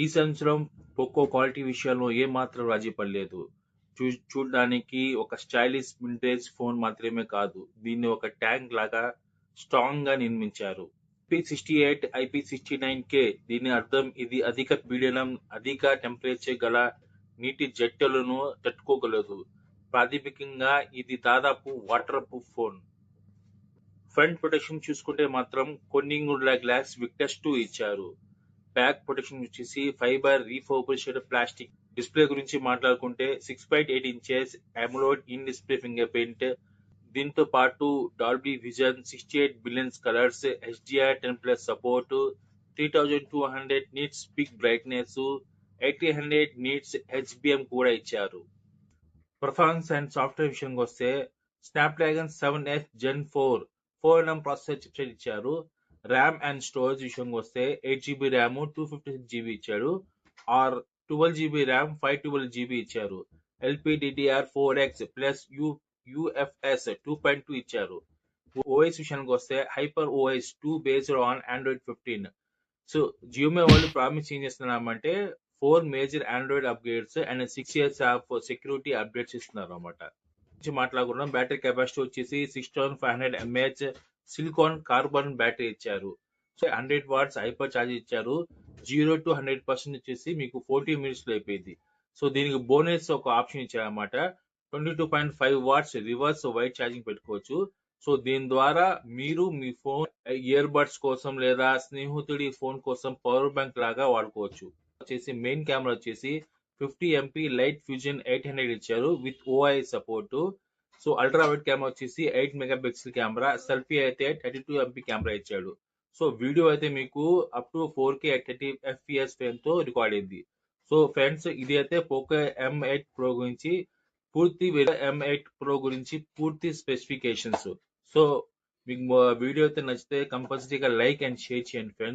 ఈ సంవత్సరం Poco quality విషయంలో ఏమాత్రం రాజీ పడలేదు. చూడడానికి ఒక స్టైలిష్ వింటేజ్ ఫోన్ మాత్రమే కాదు, దీన్ని ఒక ట్యాంక్ లాగా స్ట్రాంగ్ గా నిర్మించారు. IP68 IP69K దీని అర్థం ఇది అధిక పీడనం, అధిక టెంపరేచర్ గల నీటి జట్టెలను తట్టుకోగలదు. ప్రాథమికంగా ఇది దాదాపు water proof phone. Front protection చూసుకుంటే మాత్రం కొన్నింగుడ్ల గ్లాస్ విక్టర్స్ 2 ఇచ్చారు. బ్యాక్ ప్రొటెక్షన్ వచ్చేసి ఫైబర్ రీఫర్బిష్డ్ ప్లాస్టిక్. డిస్ప్లే గురించి మాట్లాడుకుంటే 6.8 inches AMOLED in display finger print, దీంతో పాటు Dolby vision, 68 billions colours, HDR10+ support, 3200 nits peak brightness, 1800 nits HBM కూడా ఇచ్చారు. పర్ఫార్మెన్స్ అండ్ సాఫ్ట్వేర్ విషయానికి వస్తే Snapdragon 7S Gen 4 4nm processor chipset ఇచ్చారు. ర్యామ్ అండ్ స్టోరేజ్ విషయానికి వస్తే 8GB ర్యామ్ 256GB ఇచ్చాడు, ఆర్ 12GB ర్యామ్ 512GB ఇచ్చారు. LPDDR4X ప్లస్ UFS 2.2 ఇచ్చారు. ఓఎస్ విషయానికి వస్తే hyper OS 2 based on Android 15. So Xiaomi వాళ్ళు ప్రామిస్ ఏం చేస్తున్నారంటే 4 major Android upgrades and 6 years of security updates ఇస్తున్నారు అన్నమాట. మాట్లాడుకున్నాం. బ్యాటరీ కెపాసిటీ వచ్చేసి 6500 mAh సిలికాన్ కార్బన్ బ్యాటరీ ఇచ్చారు. సో 100 watts హైపర్ ఛార్జ్ ఇచ్చారు. 0 to 100% వచ్చేసి మీకు 40 minutes లో అయిపోయింది. సో దీనికి బోనస్ ఒక ఆప్షన్ ఇచ్చారన్నమాట. 22.5 watts రివర్స్ వైట్ ఛార్జింగ్ పెట్టుకోవచ్చు. సో దీని ద్వారా మీరు మీ ఫోన్ ఇయర్ బడ్స్ కోసం లేదా స్నేహితుడి ఫోన్ కోసం పవర్ బ్యాంక్ లాగా వాడుకోవచ్చు. వచ్చేసి మెయిన్ కెమెరా వచ్చేసి 50 MP లైట్ ఫ్యూజన్ 800 ఇచ్చారు with OIS support. So ultra wide camera వచ్చేసి 8 మెగాపిక్సెల్ కెమెరా, సెల్ఫీ అయితే 32 MP కెమెరా ఇచ్చాడు. సో వీడియో అయితే మీకు up to 4K at 30 FPS frame తో రికార్డ్ అయింది. సో ఫ్రెండ్స్, ఇది అయితే పోకో M8 Pro గురించి M8 Pro గురించి పూర్తి స్పెసిఫికేషన్స్. సో మీకు వీడియో అయితే నచ్చితే కంపల్సరీగా లైక్ అండ్ షేర్ చేయండి ఫ్రెండ్స్.